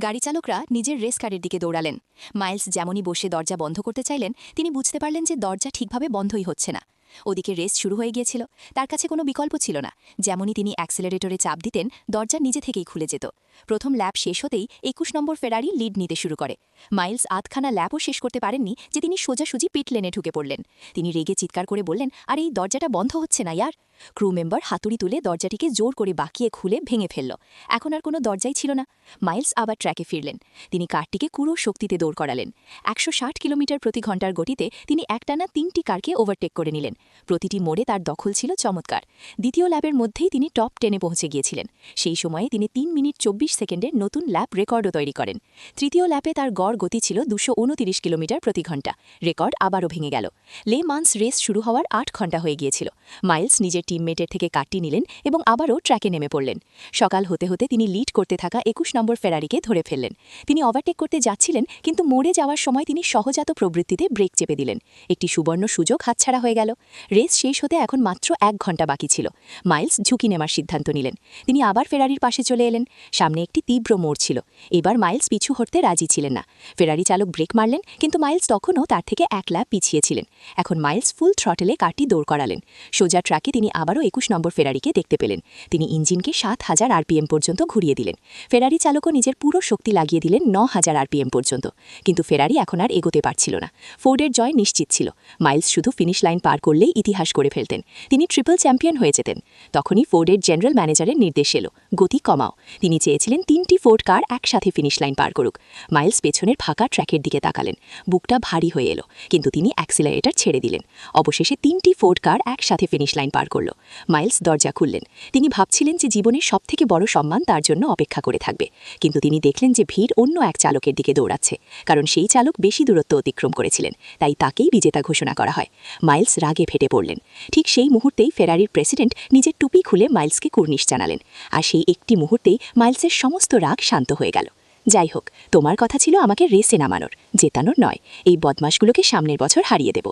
গাড়ি চালকরা নিজের রেস কারের দিকে দৌড়ালেন। মাইলস যেমনই বসে দরজা বন্ধ করতে চাইলেন, তিনি বুঝতে পারলেন যে দরজা ঠিকভাবে বন্ধই হচ্ছে না। ওদিকে রেস শুরু হয়ে গিয়েছিল, তার কাছে কোনো বিকল্প ছিল না। যেমনই তিনি অ্যাক্সেলারেটরে চাপ দিতেন, দরজা নিজে থেকেই খুলে যেত। প্রথম ল্যাপ শেষ হতেই ২১ নম্বর ফেরারি লিড নিতে শুরু করে। মাইলস আধখানা ল্যাপও শেষ করতে পারেননি যে তিনি সোজাসুজি পিট লেনে ঢুকে পড়লেন। তিনি রেগে চিৎকার করে বললেন, আর এই দরজাটা বন্ধ হচ্ছে না ইয়ার। ক্রু মেম্বার হাতুড়ি তুলে দরজাটিকে জোর করে বাঁকিয়ে খুলে ভেঙে ফেলল। এখন আর কোনো দরজাই ছিল না। মাইলস আবার ট্র্যাকে ফিরলেন। তিনি কারটিকে পুরো শক্তিতে দৌড় করালেন। ১৬০ কিলোমিটার প্রতি ঘন্টার গতিতে তিনি একটানা ৩টি কারকে ওভারটেক করে নিলেন। প্রতিটি মোড়ে তার দখল ছিল চমৎকার। দ্বিতীয় ল্যাপের মধ্যেই তিনি টপ 10-এ পৌঁছে গিয়েছিলেন। সেই সময়ে তিনি ৩ মিনিট ২৪ সেকেন্ডের নতুন ল্যাপ রেকর্ডও তৈরি করেন। তৃতীয় ল্যাপে তার গড় গতি ছিল ২২৯ কিলোমিটার প্রতি ঘন্টা। রেকর্ড আবারও ভেঙে গেল। লে মান্স রেস শুরু হওয়ার ৮ ঘণ্টা হয়ে গিয়েছিল। মাইলস নিজের টিমমেটের থেকে কারটি নিলেন এবং আবারও ট্র্যাকে নেমে পড়লেন। সকাল হতে হতে তিনি লিড করতে থাকা ২১ নম্বর ফেরারিকে ধরে ফেললেন। তিনি ওভারটেক করতে যাচ্ছিলেন, কিন্তু মোড়ে যাওয়ার সময় তিনি সহজাত প্রবৃত্তিতে ব্রেক চেপে দিলেন। একটি সুবর্ণ সুযোগ হাতছাড়া হয়ে গেল। রেস শেষ হতে এখন মাত্র ১ ঘণ্টা বাকি ছিল। মাইলস ঝুঁকি নেওয়ার সিদ্ধান্ত নিলেন। তিনি আবার ফেরারির পাশে চলে এলেন। সামনে একটি তীব্র মোড় ছিল। এবার মাইলস পিছু হটতে রাজি ছিলেন না। ফেরারি চালক ব্রেক মারলেন, কিন্তু মাইলস তখনও তার থেকে ১ ল্যাপ পিছিয়ে ছিলেন। এখন মাইলস ফুল থ্রটলে কারটি দৌড় করালেন। সোজা ট্র্যাকে তিনি আবারও ২১ নম্বর ফেরারিকে দেখতে পেলেন। তিনি ইঞ্জিনকে ৭,০০০ আরপিএম পর্যন্ত ঘুরিয়ে দিলেন। ফেরারি চালকও নিজের পুরো শক্তি লাগিয়ে দিলেন ৯,০০০ আরপিএম পর্যন্ত। কিন্তু ফেরারি এখন আর এগোতে পারছিল না। ফোর্ডের জয় নিশ্চিত ছিল। মাইলস শুধু ফিনিশ লাইন পার করলেই ইতিহাস করে ফেলতেন। তিনি ট্রিপল চ্যাম্পিয়ন হয়ে যেতেন। তখনই ফোর্ডের জেনারেল ম্যানেজারের নির্দেশ এলো, গতি কমাও। তিনি চেয়েছিলেন ৩টি ফোর্ড কার একসাথে ফিনিশ লাইন পার করুক। মাইলস পেছনের ফাঁকা ট্র্যাকের দিকে তাকালেন। বুকটা ভারী হয়ে এলো, কিন্তু তিনি অ্যাক্সিলারেটর ছেড়ে দিলেন। অবশেষে 3টি ফোর্ড কার একসাথে ফিনিশ লাইন পার করল। মাইলস দরজা খুললেন। তিনি ভাবছিলেন যে জীবনের সবথেকে বড় সম্মান তার জন্য অপেক্ষা করে থাকবে। কিন্তু তিনি দেখলেন যে ভিড় অন্য এক চালকের দিকে দৌড়াচ্ছে, কারণ সেই চালক বেশি দূরত্ব অতিক্রম করেছিলেন। তাই তাকেই বিজেতা ঘোষণা করা হয়। মাইলস রাগে ফেটে পড়লেন। ঠিক সেই মুহূর্তেই ফেরারির প্রেসিডেন্ট নিজের টুপি খুলে মাইলসকে কুর্নিশ জানালেন। আর সেই একটি মুহূর্তেই মাইলসের সমস্ত রাগ শান্ত হয়ে গেল। যাই হোক, তোমার কথা ছিল আমাকে রেসে নামানোর, জেতানোর নয়। এই বদমাশগুলোকে সামনের বছর হারিয়ে দেব।